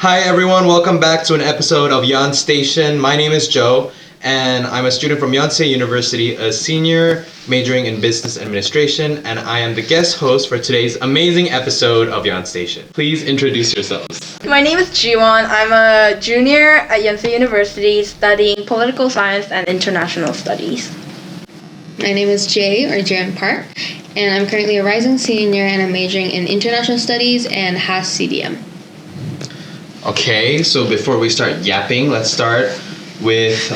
Hi everyone, welcome back to an episode of YonStation. My name is Joe, and I'm a student from Yonsei University, a senior majoring in business administration, and I am the guest host for today's amazing episode of YonStation. Please introduce yourselves. My name is Jiwon. I'm a junior at Yonsei University studying political science and international studies. My name is Jan Park, and I'm currently a rising senior and I'm majoring in international studies and has CDM. Okay, so before we start yapping, let's start with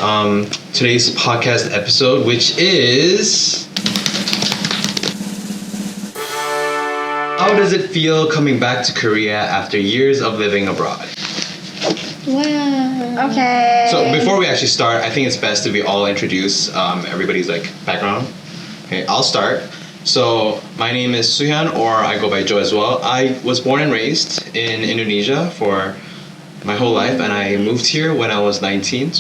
today's podcast episode, which is... How does it feel coming back to Korea after years of living abroad? Wow. Okay. So before we actually start, I think it's best if we all introduce everybody's background. Okay, I'll start. So my name is Suhyun, or I go by Joe as well. I was born and raised in Indonesia for my whole life, and I moved here when I was 19.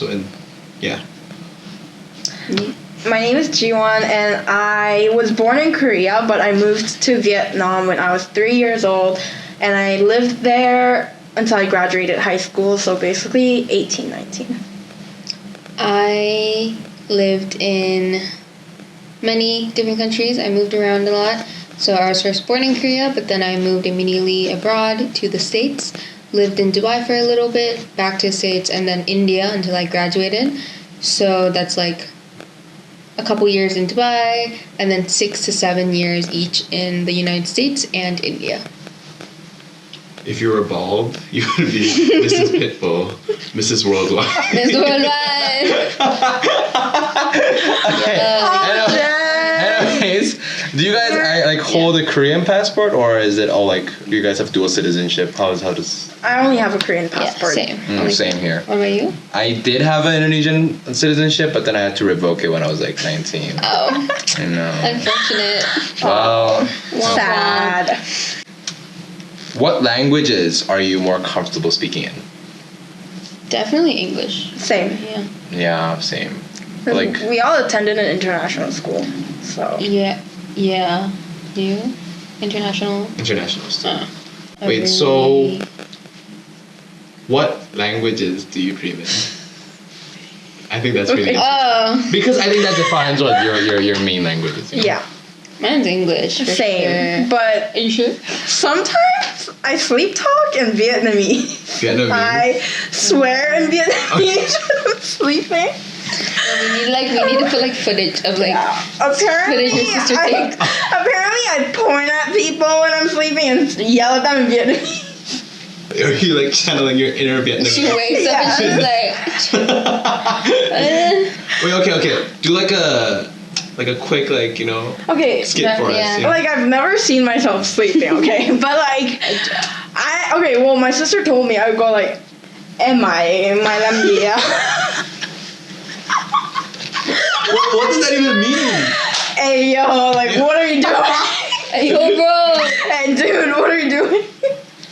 My name is Jiwon, and I was born in Korea, but I moved to Vietnam when I was 3 years old, and I lived there until I graduated high school, so basically 18, 19. I lived in many different countries. I moved around a lot. So I was first born in Korea, but then I moved immediately abroad to the States. Lived in Dubai for a little bit, back to the States, and then India until I graduated. So that's like a couple years in Dubai, and then 6 to 7 years each in the United States and India. If you were bald, you would be Mrs. Pitbull, Mrs. Worldwide. Miss Worldwide! Anyways, do you guys hold a Korean passport, or is it all do you guys have dual citizenship? How does... I only have a Korean passport. Yeah, same. Same here. What about you? I did have an Indonesian citizenship, but then I had to revoke it when I was 19. Oh. I know. Unfortunate. Well, Sad. what languages are you more comfortable speaking in? Definitely English. Same. Yeah. Yeah, same. We all attended an international school, so... Yeah. You? International? International stuff. I Wait, so what languages do you dream in? I think that's really Oh. because I think that defines what your main language is. Yeah. Mine's English. For Same. Sure. But Are you sure? sometimes I sleep talk in Vietnamese. Vietnamese? I swear in Vietnamese when I'm sleeping. We need to put footage of Apparently, footage your sister takes. apparently I point at people when I'm sleeping and yell at them in Vietnamese. Are you channeling your inner Vietnamese? She wakes up and she's Wait, okay. Do a quick Okay. skit for us. You know? I've never seen myself sleeping, okay? But my sister told me I would go am I làm gì ạ? What does that even mean? Hey yo, what are you doing? Hey yo, bro. Hey dude, what are you doing?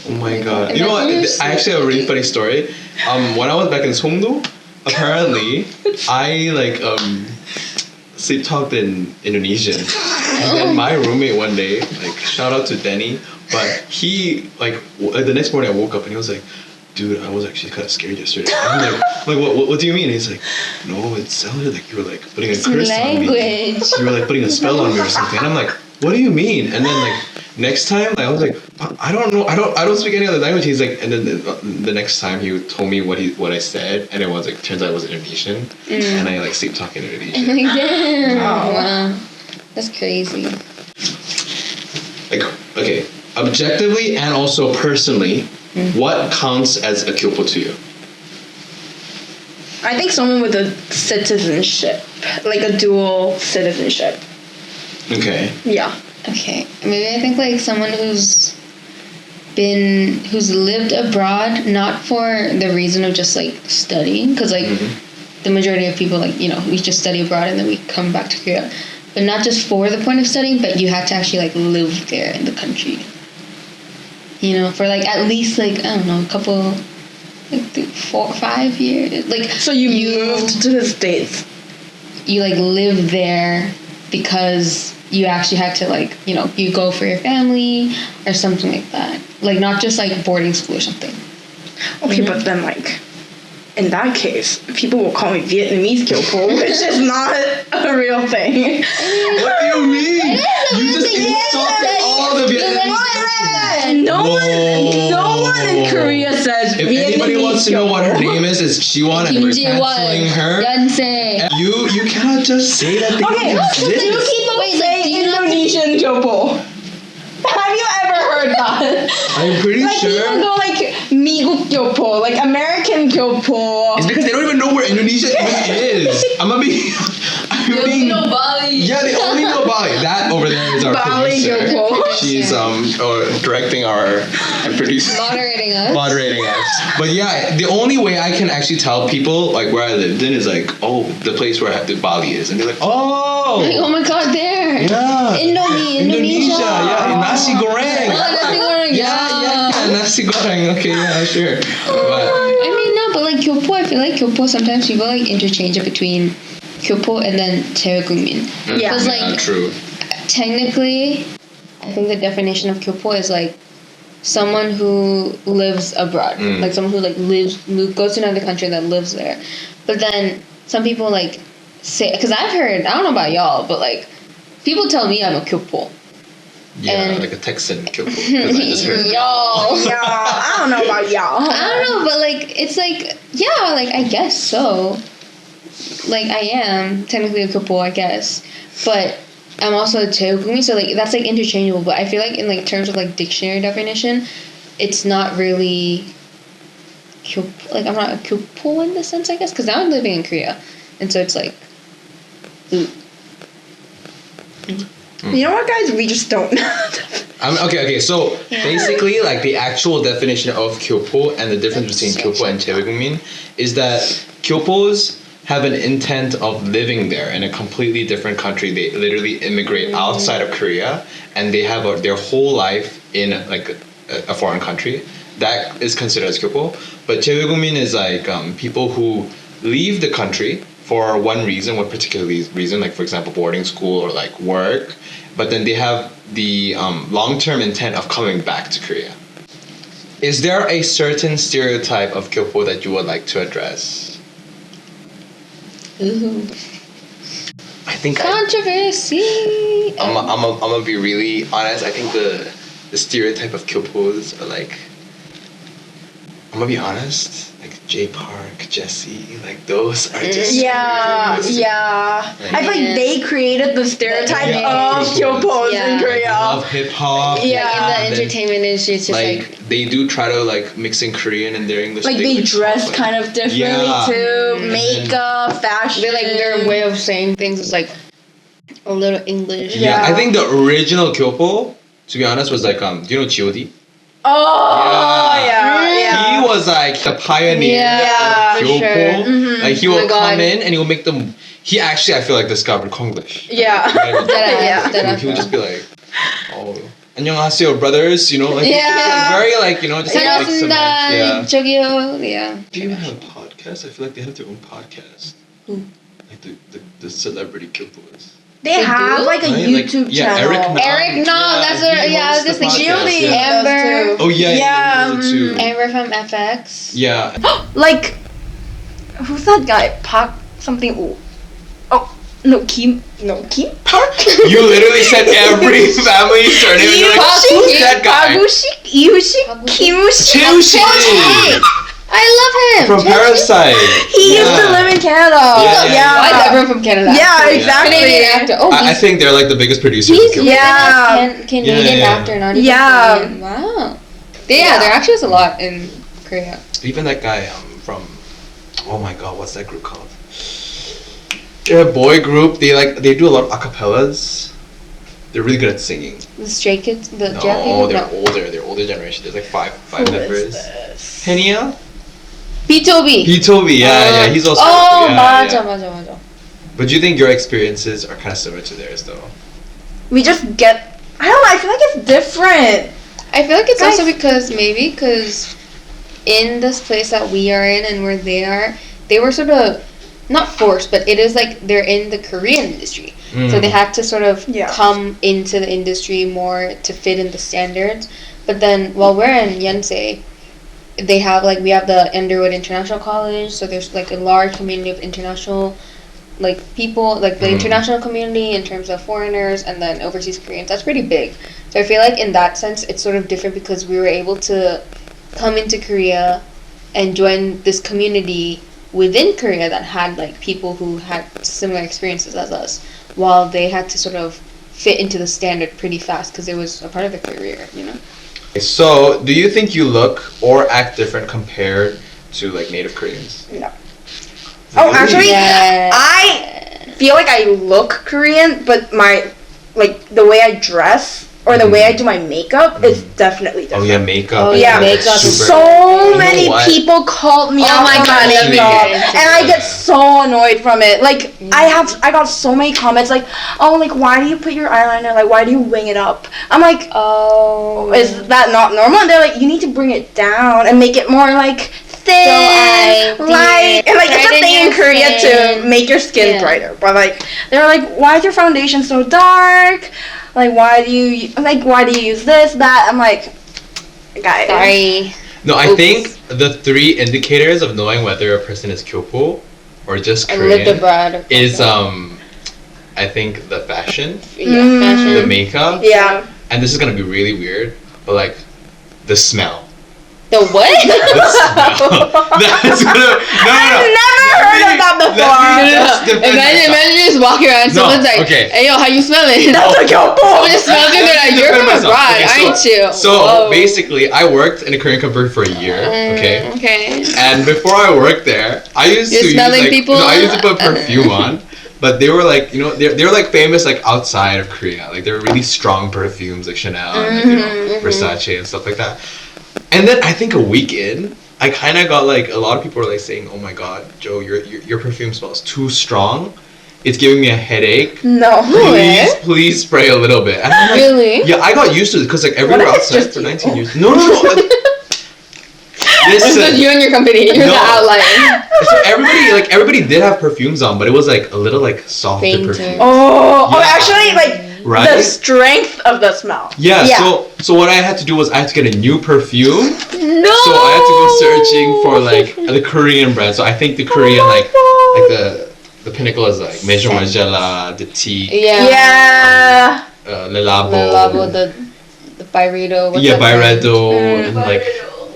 Oh my god. You know what? I actually have a really funny story. When I was back in Songdo, apparently I sleep talked in Indonesian. And then my roommate one day, shout out to Denny, but he the next morning I woke up and he was like, dude, I was actually kind of scared yesterday. I'm what do you mean? And he's like, no, it sounded like you were putting a curse on me. You were putting a spell on me or something. And I'm like, what do you mean? And then next time I was like, I don't know, I don't speak any other language. He's like, and then the next time he told me what I said, and it was turns out it was Indonesian, and I sleep talking Indonesian. Damn. Wow. That's crazy. Okay, objectively and also personally, what counts as a kyopo to you? I think someone with a citizenship, a dual citizenship. Okay. Yeah. Okay, maybe I think someone who's lived abroad, not for the reason of just studying, because the majority of people we just study abroad and then we come back to Korea, but not just for the point of studying, but you had to actually live there in the country. For at least I don't know, a couple 4 or 5 years. So you moved to the States. You live there because you actually had to you go for your family or something like that. Not just boarding school or something. Okay, but then like, in that case, people will call me Vietnamese Kyopo, which is not a real thing. What do you mean? You just insulted all the Vietnamese. No one in Korea says If Vietnamese anybody wants to know what her name is, it's Jiwon, and we're canceling her. Yonsei. You cannot just say that they Okay, don't so you exist. people Wait, say like, do you not- Indonesian Kyopo. Have you ever heard that? I'm pretty Like people sure. go like 미국 Kyopo, like American Kyopo. It's because they don't even know where Indonesia even is. I'm being. Bali. Yeah, they only know Bali. That over there is our Bali producer. Kyopo. She's directing our and producing. Moderating us. But yeah, the only way I can actually tell people like where I lived in is like, oh, the place where the Bali is, and they're like, oh, Like, oh my god, there. yeah, Indonesia. yeah, nasi goreng. Nasi goreng. Yeah, nasi goreng. Okay, yeah, sure. But I mean, no, but like Kyopo, I feel like Kyopo sometimes people like interchange it between Kyopo and then Taegungmin. Yeah. Because like true. technically, I think the definition of Kyopo is like someone who lives abroad, like someone who like goes to another country that lives there. But then some people like say, because I've heard, I don't know about y'all, but like people tell me I'm a Kyopo. Yeah, And- like a Texan kyopo. 'Cause I just heard. Y'all. Yeah, I don't know about y'all. I don't know, but like it's like yeah, like I guess so. Like I am technically a Kyopo, I guess, but I'm also a Taegungmi, so like that's like interchangeable. But I feel like in like terms of like dictionary definition, it's not really Kyopo. Like I'm not a Kyopo in the sense, I guess, because now I'm living in Korea, and so it's like. You know what, guys? We just don't know. Okay. So basically, like the actual definition of kyopo and the difference between kyopo and taegungmin is that kyopos have an intent of living there in a completely different country. They literally immigrate outside of Korea, and they have their whole life in like a foreign country. That is considered as kyopo. But taegungmin is like people who leave the country for one particular reason, like for example boarding school or like work, but then they have the long-term intent of coming back to Korea. Is there a certain stereotype of kyopo that you would like to address? Ooh. I think Controversy. I'm gonna be really honest. I think the stereotype of kyopos are like, I'm gonna be honest, like Jay Park, Jesse, like those are just Yeah. Like, I feel like they created the stereotype Yeah. of Kyopos Yeah. in They Korea. love hip hop. Yeah. Like in And the then, entertainment industry, it's just like they do try to like mix in Korean and their English. Like they dress talk, kind of differently Yeah. too. Makeup, fashion. they're like their way of saying things is like a little English. Yeah, Yeah. I think the original kyopo, to be honest, was like do you know G.O.D? Oh yeah. He was like the pioneer Yeah, of for kyopo. sure. Mhm. Like he Oh my would God. come in and he would make them. He actually, I feel like, discovered Konglish. Yeah. Deadass. He would just be like, "Oh, 안녕하세요, brothers." You know, like Yeah. very like just like 반갑습니다. cement. 저기요. Yeah. Do you have a podcast? I feel like they have their own podcast. Who? Like the celebrity kyopos. They They have do? like a Right? YouTube Like, yeah, channel. Eric, no, that's what. he Yeah, I was hosts just the thinking. podcast, Julie yeah. Amber. does too. Oh yeah, Yeah, he does it too. Amber from FX. Yeah. Like, who's that guy? Park something. Oh no, Kim Park. You literally said every family surname. And you're like, who's that guy? Pagushik, Yushik, Kimushik. Chilshi I love him. from Parasite. He used to Yeah. live in Canada. Yeah. Why is everyone from Canada? Yeah, Yeah. exactly. Canadian actor. Oh, I he's, think they're like the biggest producers. he's of written K-pop. Yeah. as Canadian Yeah. actor, not even Yeah. Korean. Wow. There actually is a lot in Korea. Even that guy from, oh my god, what's that group called? They're a boy group. They do a lot of acapellas. They're really good at singing. The Stray Kids, the No, Japanese. they're older. They're older generation. There's like five Who members. is this? Henia? B2B. He told me, yeah, he's also. Oh, yeah, 맞아, yeah. 맞아. But do you think your experiences are kind of similar to theirs, though? We just get. I don't know. I feel like it's different. I feel like it's Guys. also because in this place that we are in and where they are, they were sort of not forced, but it is like they're in the Korean industry. So they had to sort of Yeah. come into the industry more to fit in the standards. But then while we're in Yonsei, they have like, we have the Underwood International College, so there's like a large community of international like people, like the international community in terms of foreigners and then overseas Koreans. That's pretty big. So I feel like in that sense it's sort of different because we were able to come into Korea and join this community within Korea that had like people who had similar experiences as us, while they had to sort of fit into the standard pretty fast because it was a part of their career, you know. So, do you think you look or act different compared to like native Koreans? No. Oh, actually, Yeah. I feel like I look Korean, but my like the way I dress or the way I do my makeup is definitely different. Oh yeah, makeup. Oh, yeah, makeup. So You many know what? people called me out my on God, my let me makeup, get into and I it. get so annoyed from it. Like I got so many comments like, oh, like why do you put your eyeliner? Like why do you wing it up? I'm like, Oh. is that not normal? And they're like, you need to bring it down and make it more like thin, So light, and like it's a brighten thing in your Korea skin. to make your skin Yeah. brighter. But like they're like, why is your foundation so dark? Like why do you use this, that? I'm like, guys. Sorry. No, I Oops. think the 3 indicators of knowing whether a person is Kyopo or just And lived Korean abroad. Or is something. I think the fashion, Yeah, fashion. the makeup, Yeah. and this is gonna be really weird, but like the smell. The what? The smell. That's gonna I've never heard of that before. Imagine just walking around, No, someone's like, okay. hey yo, how you smelling? That's a Kyopo. Someone just smells you, they're like, you're from abroad, aren't you? So Whoa. basically, I worked in a Korean company for a year. Okay. Okay. And before I worked there, I used You're to use smelling like people? no, I used to put perfume on, but they were like they're like famous like outside of Korea. Like they're really strong perfumes like Chanel and like, Versace and stuff like that. And then I think a week in, I kind of got like a lot of people were like saying, "Oh my God, Joe, your perfume smells too strong. It's giving me a headache. No. Please spray a little bit." And I'm like, Really? yeah, I got used to it because like everywhere What if it's outside just for you? 19 years. No. It's just Listen, you and your company. You're No. the outlier. so everybody did have perfumes on, but it was like a little like softer Fainter. perfume. Oh, Yeah. actually, like Right? the strength of the smell. Yeah, Yeah. so what I had to do was I had to get a new perfume. No. So I had to go searching for like the Korean brand. So I think the Korean like the pinnacle is like Maison Margiela, the T, Yeah. Yeah. The Le Labo, Labo, the Byredo. What's yeah, that brand? Byredo, and like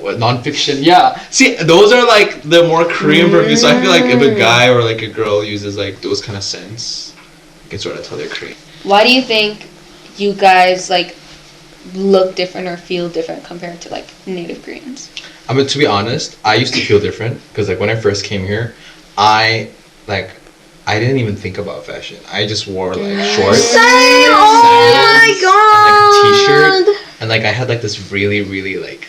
what non-fiction. Yeah, see, those are like the more Korean perfumes. So I feel like if a guy or like a girl uses like those kind of scents, you can sort of tell they're Korean. Why do you think you guys like look different or feel different compared to like native Koreans? I mean, to be honest, I used to feel different because like when I first came here, I didn't even think about fashion. I just wore like shorts, Same. Oh my god. and like a t-shirt, and like I had like this really really like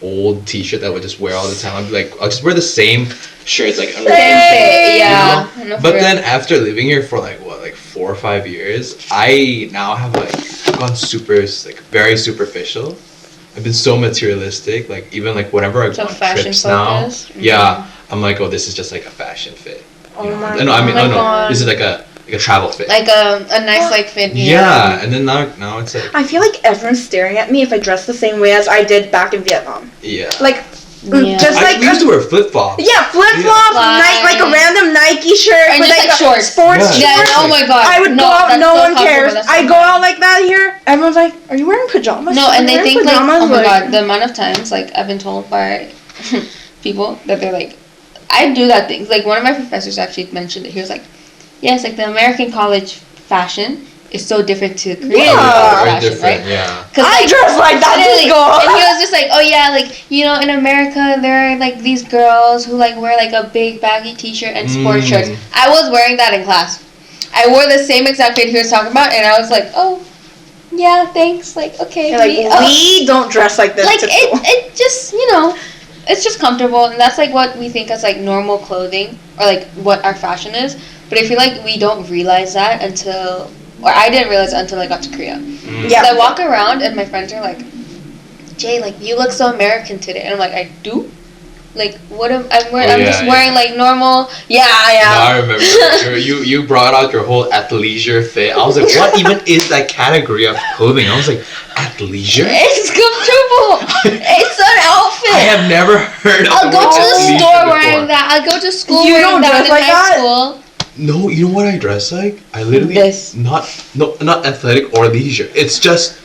old t-shirt that I would just wear all the time. I'd be like, I'll just wear the same shirts like. Same fit, yeah. You No, for But real. then after living here for like 4 or 5 years, I now have like gone super like very superficial. I've been so materialistic. Like even like whenever I go So on fashion trips now, focused? yeah, I'm like, oh, this is just like a fashion fit. Oh my No, I mean, God. oh no, this is like a travel fit. Like a nice like fit. Yeah, and then now it's like I feel like everyone's staring at me if I dress the same way as I did back in Vietnam. yeah. Like, Yeah. just like we used to wear flip flops. yeah, flip flops, Yeah. like a random Nike shirt And with just, like, a shorts. sports Yeah. shorts. Yeah, oh my god. I would go out, that's no so one comfortable, cares. that's so I go out like that here. Everyone's like, "Are you wearing pajamas?" No, and Are you they wearing think like, pajamas?" oh my god, the amount of times like I've been told by people that they're like, I do that thing. Like one of my professors actually mentioned it. He was like, yes, like the American college fashion is so different to Korean Yeah. Very fashion, different. right? Yeah. I dress like that to Literally. school. And he was just like, oh yeah, like, you know, in America there are like these girls who like wear like a big baggy t-shirt and sports shorts. I was wearing that in class. I wore the same exact fit he was talking about, and I was like, oh, yeah, thanks. Like, okay. You're like, we don't dress like this. like to school. it just, you know, it's just comfortable, and that's like what we think as like normal clothing or like what our fashion is. But I feel like we don't realize that until, or I didn't realize it until I got to Korea. Yeah. So I walk around and my friends are like, Jay, like you look so American today, and I'm like, I do. Like what am I'm wearing? Oh, I'm yeah, just wearing yeah. like normal. Yeah, No, yeah. I remember you brought out your whole athleisure fit. I was like, what even is that category of clothing? I was like, athleisure? It's comfortable. It's an outfit. I have never heard of I'll the go word to the athleisure store before. wearing that. I'll go to school You wearing don't that dress in like high that? school. No, you know what I dress like? I literally This. not athletic or leisure. It's just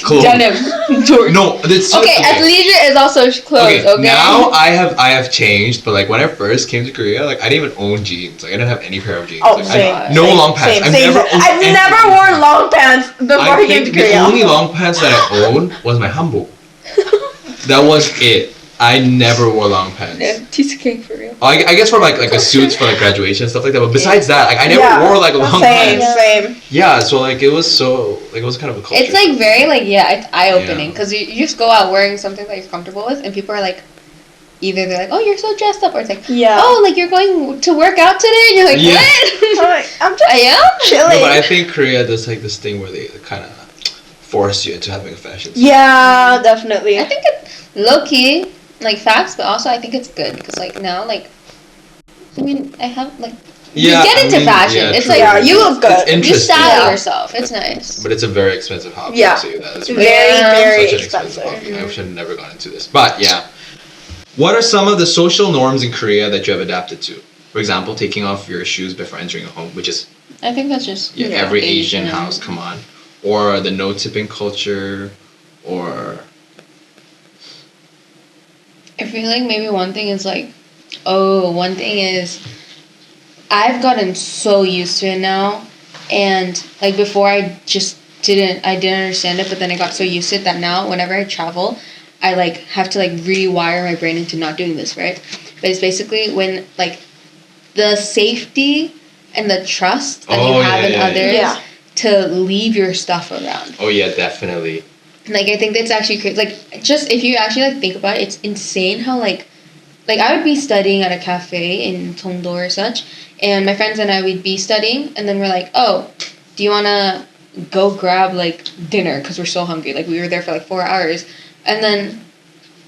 clothes. Denim. No, it's Okay, athleisure is also clothes. Okay. Now I have changed, but like when I first came to Korea, like I didn't even own jeans. Like I didn't have any pair of jeans. Oh, like, same. No same, long pants. Same, I've never worn long pants before I came to the Korea. only long pants that I owned was my hanbok. That was it. I never wore long pants. Yeah, piece of cake for real. I guess for like a suits for like graduation and stuff like that. But besides that, like I never wore like long pants. Same. Yeah, so like it was kind of a culture. It's like very like it's eye opening Yeah. because you just go out wearing something that you're comfortable with, and people are like, either they're like, oh, you're so dressed up, or it's like, oh, like you're going to work out today, and you're like, Yeah. what? I'm just I am chilling. No, but I think Korea does like this thing where they kind of force you into having a fashion. Yeah, definitely. I think it's low key, like facts, but also I think it's good because like now, like, I mean, I have like you get into fashion. It's true. like you look good. It's You interesting. style yourself. It's nice. But it's a very expensive hobby. Yeah. I'll say that. It's Very such an expensive. hobby. I wish I'd never gone into this. But yeah. What are some of the social norms in Korea that you have adapted to? For example, taking off your shoes before entering a home, which is I think that's just every Asian house, come on. Or the no tipping culture, or I feel like maybe one thing is I've gotten so used to it now, and like before I didn't understand it, but then I got so used to it that now whenever I travel, I like have to like rewire my brain into not doing this, right? But it's basically when like the safety and the trust that you have in others to leave your stuff around. Oh yeah, definitely. Like I think that's actually crazy. Like just if you actually like think about it, it's insane how like I would be studying at a cafe in Tongdo or such, and my friends and I would be studying, and then we're like, oh, do you wanna go grab like dinner because we're so hungry? Like we were there for like 4 hours, and then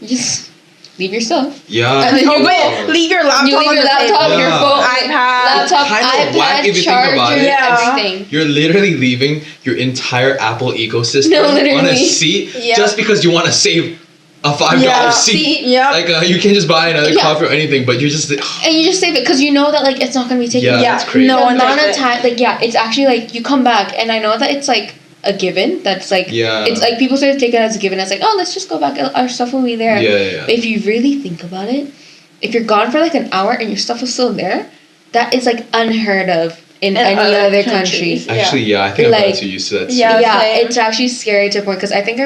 you just leave your stuff. Yeah. And then leave your laptop you leave on your the laptop, table. your phone, iPad. laptop, Kinda whack if iPad, you think about charger, it. everything. You're literally leaving your entire Apple ecosystem No, on a literally. seat Yeah. just because you want to save a $5 seat. Yeah. Like you can just buy another coffee or anything, but you just And you just save it because you know that like it's not gonna be taken. Yeah, it's crazy. No The one amount takes of it. time, like it's actually like you come back, and I know that it's like a given. That's like it's like people sort of take it as a given. It's like, oh, let's just go back. Our stuff will be there. Yeah. But if you really think about it, if you're gone for like an hour and your stuff is still there, that is like unheard of in any other country. Actually, I think I'm too used to that. Yeah, same. it's actually scary to a point because I think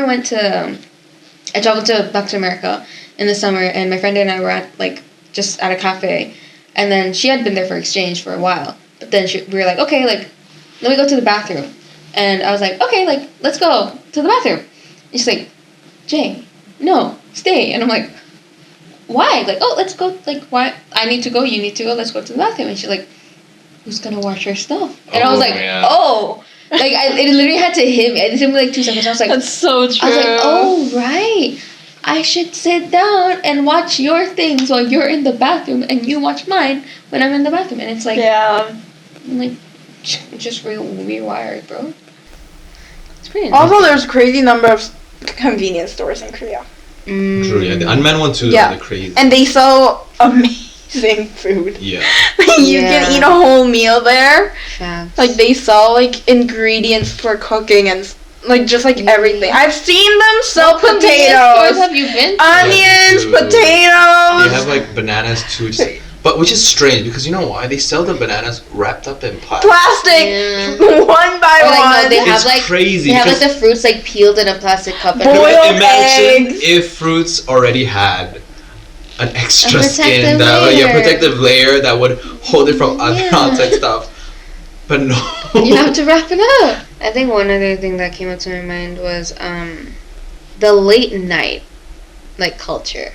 I traveled back to America in the summer, and my friend and I were at like just at a cafe, and then she had been there for exchange for a while, but then we were like, okay, like let me go to the bathroom, and I was like, okay, like let's go to the bathroom. And she's like, Jay, no, stay, and I'm like, why? Like, oh, let's go. Like, why? I need to go. You need to go. Let's go to the bathroom. And she's like, who's gonna wash your stuff? And I was like, oh. Like, it literally had to hit me. It took me like 2 seconds. I was like, That's so true. I was like, oh, right. I should sit down and watch your things while you're in the bathroom, and you watch mine when I'm in the bathroom. And it's like, I'm like, just rewired, bro. It's pretty nice. Also, there's a crazy number of convenience stores in Korea. True, yeah. The unmanned one too is really crazy. And they sell amazing food. Yeah. You can eat a whole meal there. Facts. Like they sell like ingredients for cooking and like just like everything. I've seen them sell What convenience stores potatoes, have you been to? onions, They potatoes. have like bananas too, but which is strange because you know why? They sell the bananas wrapped up in plastic. Plastic, one by Or, like, one. no, they have It's like crazy They have like because- the fruits like peeled in a plastic cup. And Boiled Imagine eggs. if fruits already had an extra A skin, protective layer that would hold it from other outside stuff. But no. you have to wrap it up. I think one other thing that came up to my mind was the late night like culture.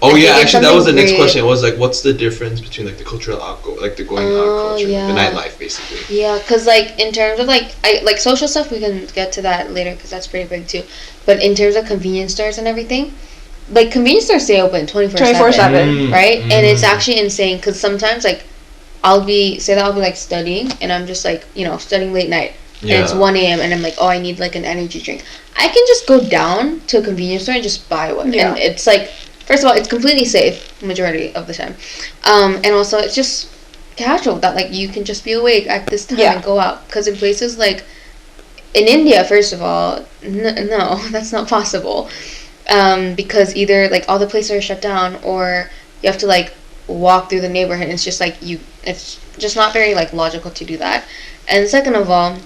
Oh I yeah, think it's actually that was the something next great. question. It was like, what's the difference between like the cultural outgo, like the going out culture, yeah. the nightlife basically. Yeah, because like in terms of like social stuff, we can get to that later because that's pretty big too. But in terms of convenience stores and everything, like convenience stores stay open 24/7, right? And it's actually insane because sometimes like I'll be like studying and I'm just like studying late night and it's 1 a.m. and I'm like, oh, I need like an energy drink. I can just go down to a convenience store and just buy one, and it's like first of all, it's completely safe majority of the time, and also it's just casual that like you can just be awake at this time and go out. Because in places like in India, first of all, no, that's not possible, because either like all the places are shut down or you have to like walk through the neighborhood. And it's just like it's just not very like logical to do that. And second of all,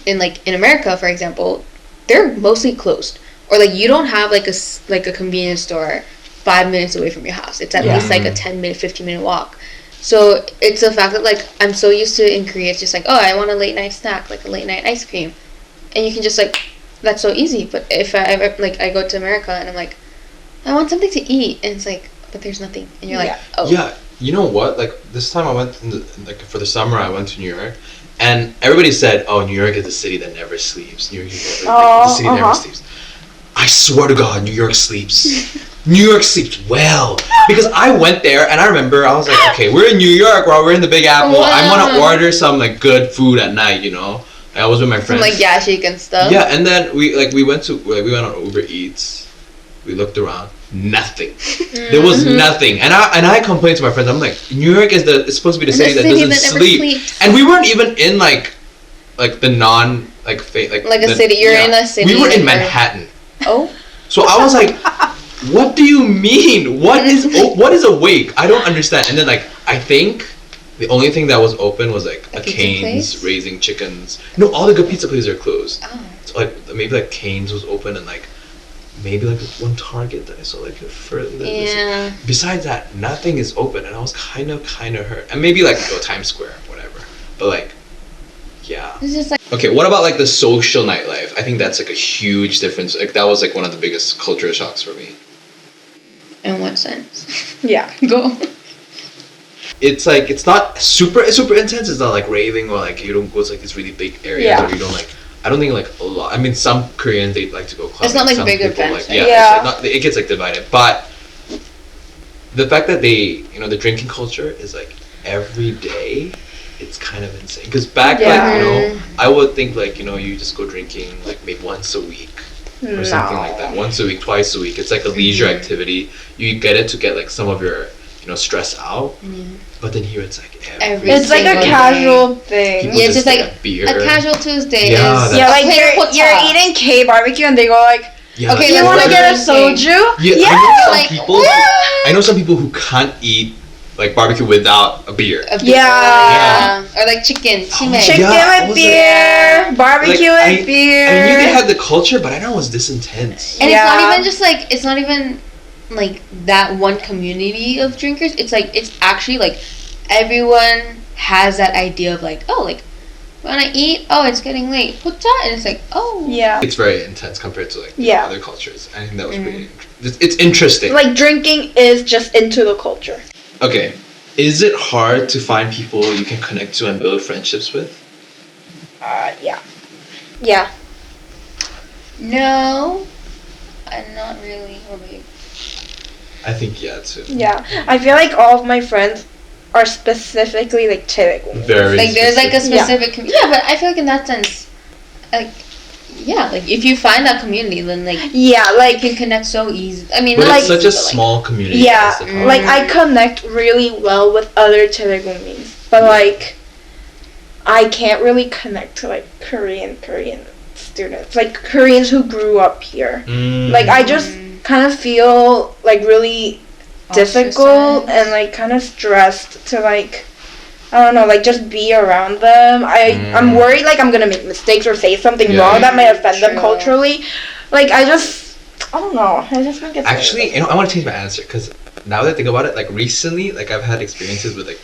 in America, for example, they're mostly closed, or like you don't have like a convenience store 5 minutes away from your house. It's at least like a 10-minute, 15-minute walk. So it's the fact that like I'm so used to in Korea, it's just like, oh, I want a late night snack, like a late night ice cream, and you can just like, that's so easy. But if I ever like I go to America and I'm like, I want something to eat, and it's like, but there's nothing, and you're like, oh yeah. You know what? Like this time I went for the summer, I went to New York, and everybody said, "Oh, New York is the city that never sleeps. New York is the city that never sleeps." I swear to God, New York sleeps. New York sleeps well, because I went there and I remember I was like, okay, we're in New York, or we're in the Big Apple. I want to order some like good food at night, you know. I was with my friends. Some like yashik and stuff. Yeah, and then we went on Uber Eats. We looked around. Nothing. There was nothing, and I complained to my friends. I'm like, New York is supposed to be the city that doesn't sleep, and we weren't even in like the non like a city. You're in a city. We were in Manhattan. Oh. So I was like, what do you mean? What is awake? I don't understand. And then like I think the only thing that was open was like a Cane's raising chickens. No, all the good pizza places are closed. Oh. So like maybe like Cane's was open, and like maybe like one Target that I saw like further. Yeah. Besides that, nothing is open, and I was kind of hurt. And maybe like Times Square, whatever. But like, yeah. It's just like. Okay, what about like the social nightlife? I think that's like a huge difference. Like that was like one of the biggest cultural shocks for me. In what sense? Yeah. Go. It's like it's not super intense. It's not like raving, or like you don't go to like these really big areas, or you don't like. I don't think like a lot. I mean, some Koreans they like to go clubbing. It's not like some big people, events. Like, it's like it gets like divided. But the fact that they, the drinking culture is like every day, it's kind of insane. Because back like I would think like you just go drinking like maybe once a week or something like that. Once a week, twice a week. It's like a leisure activity. You get it to get like some of your stress out. But then here it's like every it's like a casual thing. People it's just like a beer. A casual Tuesday. Yeah, like you're eating K barbecue and they go like, okay, you want to get a soju? Yeah. I know some people who can't eat like barbecue without a beer. Yeah. Or like chicken. Chicken with beer. Barbecue with beer. I knew they had the culture, but I know it was this intense. And it's not even just like, it's not even like that one community of drinkers. It's like, it's actually like everyone has that idea of like, oh, like when I eat, oh, it's getting late. What's that? And it's like, oh. Yeah. It's very intense compared to like other cultures. I think that was pretty it's interesting. Like drinking is just into the culture. Okay. Is it hard to find people you can connect to and build friendships with? Yeah. Yeah. No. Not really. What about you? I think too. Yeah. I feel like all of my friends are specifically like Chilean. Very like there's like a specific but I feel like in that sense, like like if you find that community, then like like you can connect so easy. I mean, but like it's such a small community. Yeah, like I connect really well with other Chilean, but like I can't really connect to like Korean students, like Koreans who grew up here. Like I just kind of feel like really difficult and like kind of stressed to like I don't know, like just be around them. I'm worried like I'm gonna make mistakes or say something wrong that might offend them culturally. Like I don't know. I just don't get. Actually, I want to change my answer because now that I think about it, like recently, like I've had experiences with like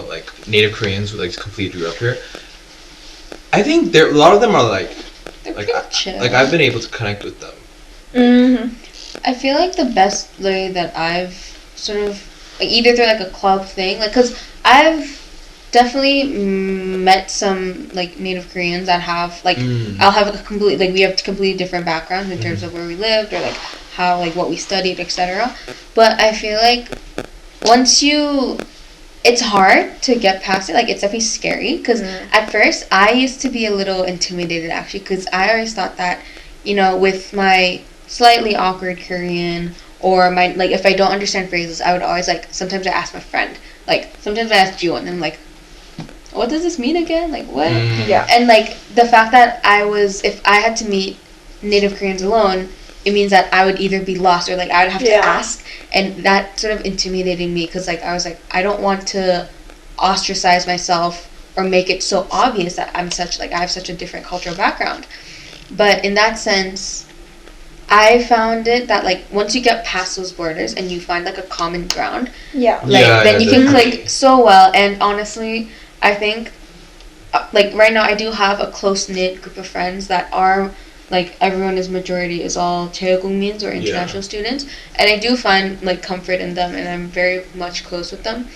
like native Koreans who like completely grew up here. I think a lot of them are like chill. Like I've been able to connect with them. I feel like the best way that I've sort of like either through like a club thing, like because I've definitely met some like native Koreans that have like I'll have a complete like we have completely different backgrounds in terms of where we lived or like how like what we studied, etc. But I feel like it's hard to get past it. Like it's definitely scary because at first I used to be a little intimidated actually because I always thought that with my slightly awkward Korean or my like if I don't understand phrases, I would always like sometimes I ask my friend, like sometimes I ask Jiwon, and I'm like, what does this mean again? Like what? Yeah. And like the fact that if I had to meet native Koreans alone, it means that I would either be lost or like I would have to ask, and that sort of intimidated me because like I was like I don't want to ostracize myself or make it so obvious that I have such a different cultural background. But in that sense, I found it that like once you get past those borders and you find like a common ground, then you can click so well. And honestly, I think like right now I do have a close knit group of friends that are like everyone is majority is all Jaekookmins or international students, and I do find like comfort in them, and I'm very much close with them.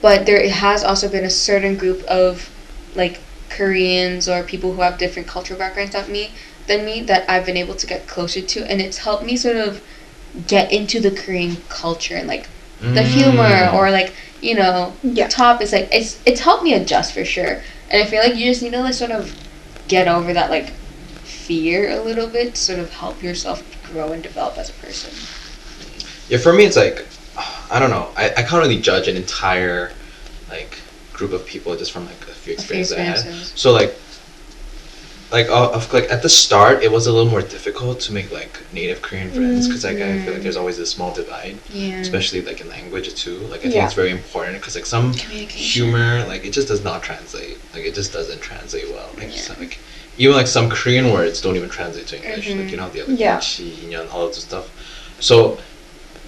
But there has also been a certain group of like Koreans or people who have different cultural backgrounds than me that I've been able to get closer to, and it's helped me sort of get into the Korean culture and like the humor or like top is like it's helped me adjust for sure. And I feel like you just need to like sort of get over that like fear a little bit to sort of help yourself grow and develop as a person. Yeah, for me it's like I don't know. I can't really judge an entire like group of people just from like a few experiences I had. So like at the start it was a little more difficult to make like native Korean friends because like I feel like there's always this small divide, especially like in language too. Like I think it's very important because like some humor like it just does not translate. Like it just doesn't translate well. Like just like even like some Korean words don't even translate to English. Like the other chi, inyan, all of this stuff. So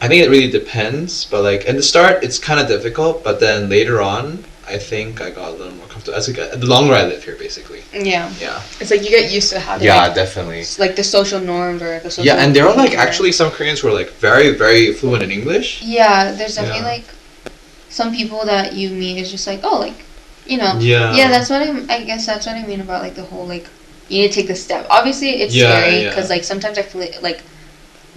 I think it really depends, but like at the start it's kind of difficult, but then later on I think I got a little more comfortable. As the longer I live here, basically. Yeah. It's like you get used to having. Yeah, definitely. Like the social norms or the social. Yeah, and there are like actually some Koreans who are like very very fluent in English. Yeah, there's definitely like some people that you meet is just like that's what I guess that's what I mean about like the whole like you need to take the step. Obviously, it's scary because like sometimes I feel like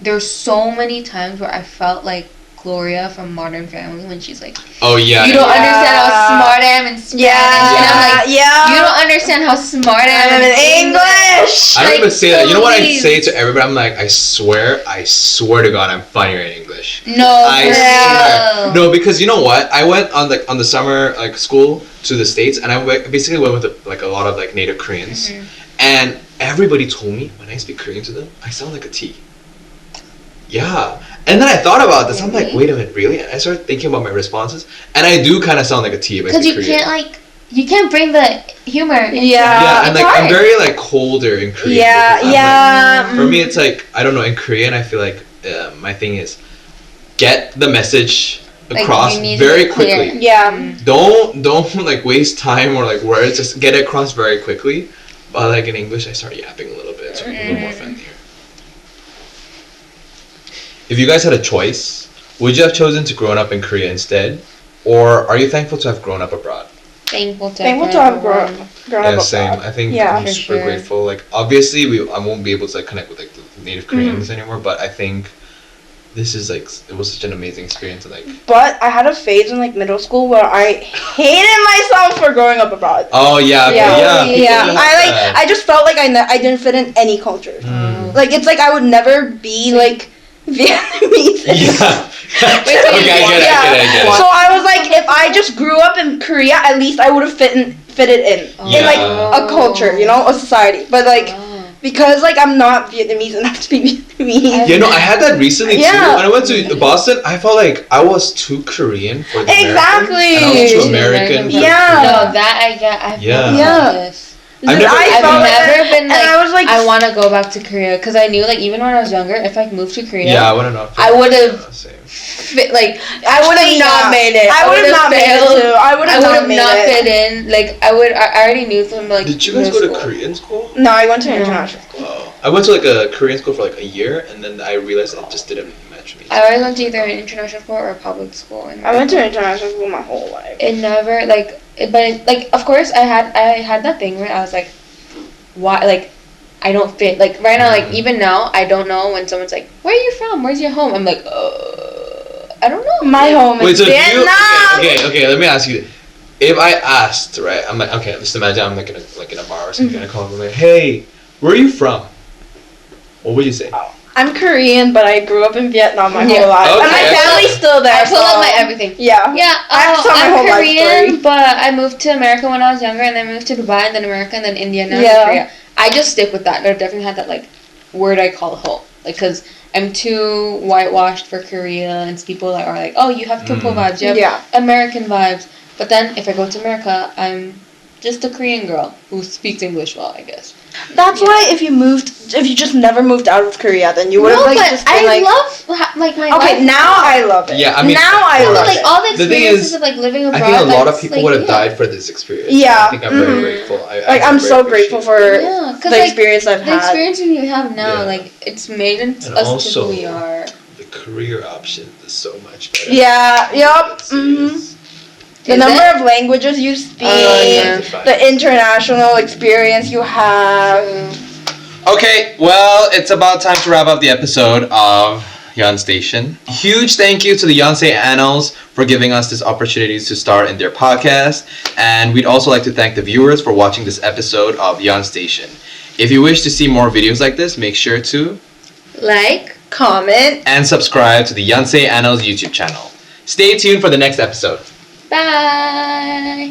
there's so many times where I felt like Gloria from Modern Family when she's like, you don't understand how smart I am in Spanish. And I'm like, you don't understand how smart I am in English. I don't even say that. You know what I say to everybody? I'm like, I swear to God, I'm funnier in English. No, I swear. No, because you know what? I went on the summer like school to the States, and I basically went with like a lot of like native Koreans, and everybody told me when I speak Korean to them, I sound like a T. Yeah. And then I thought about this. I'm like, wait a minute, really? And I started thinking about my responses, and I do kind of sound like a T if I speak Korean. You can't bring the humor. Yeah, and like hard. I'm very like colder in Korean. Yeah. Like, for me, it's like I don't know. In Korean, I feel like my thing is get the message across very quickly. Yeah. Don't like waste time or like words. Just get it across very quickly. But like in English, I start yapping a little bit, so I'm a little more friendlier. If you guys had a choice, would you have chosen to grow up in Korea instead, or are you thankful to have grown up abroad? Thankful to have grown up abroad. Same. I think I'm super grateful. Like obviously, I won't be able to like connect with like the native Koreans anymore, but I think this is like it was such an amazing experience. Like, but I had a phase in like middle school where I hated myself for growing up abroad. Oh yeah. I just felt like I didn't fit in any culture. Like it's like I would never be like Vietnamese. Okay, I get it. So I was like, if I just grew up in Korea, at least I would have fitted in like a culture, a society. But like, because like I'm not Vietnamese enough to be Vietnamese. Yeah, no, I had that recently too. When I went to Boston, I felt like I was too Korean for the Americans, and I was too American. No, that I get. I've this. I've never been like, I was like, I want to go back to Korea because I knew like even when I was younger, if I moved to Korea, I wouldn't know. I would have I would have not made it. I would have not made it too. I would have not fit in. Like I already knew from like. Did you guys go to Korean school? No, I went to international school. Oh, I went to like a Korean school for like a year, and then I realized it just didn't match me. I always went to either an international school or a public school. I went to international school my whole life. It never of course I had that thing where I was like, why like I don't fit like right now like even now I don't know when someone's like, where are you from? Where's your home? I'm like, I don't know. My home is Vietnam. Okay, let me ask you. If I asked, right, I'm like, okay, just imagine I'm like in a bar or something, and I call them like, hey, where are you from? What would you say? I'm Korean, but I grew up in Vietnam my Yeah. whole life. Okay. And my family's still there. I pull up so- my everything. Yeah. Yeah, I have to tell my I'm whole life Korean, story. but I moved to America when I was younger, and then moved to Dubai, and then America, and then India, and now I'm Yeah. in Korea. I just stick with that. I definitely had that like word I call home, like because I'm too whitewashed for Korea, and people are like, oh, you have Kyoto vibes, you have Yeah. American vibes. But then if I go to America, I'm just a Korean girl who speaks English well, I guess. That's why if you just never moved out of Korea, then you would have like but just been I like. love like my Okay, life. now I love it. Yeah, I mean, now I of love course. Like it. all the The thing experiences is, of like living I abroad. think a lot like, of people like, would have yeah. died for this experience. Yeah. I think I'm very Mhm. grateful. Like I'm so grateful for Yeah, 'cause, the like, experience I've The had. experience we have now, Yeah. like it's made And us to also- who we are. The career option is so much better. Yeah. Yup. It's serious. The Is number it? of languages you speak, yeah. the international experience you have. Okay, well, it's about time to wrap up the episode of YonStation. Huge thank you to the Yonsei Annals for giving us this opportunity to star in their podcast. And we'd also like to thank the viewers for watching this episode of YonStation. If you wish to see more videos like this, make sure to Like. Comment. and subscribe to the Yonsei Annals YouTube channel. Stay tuned for the next episode. Bye.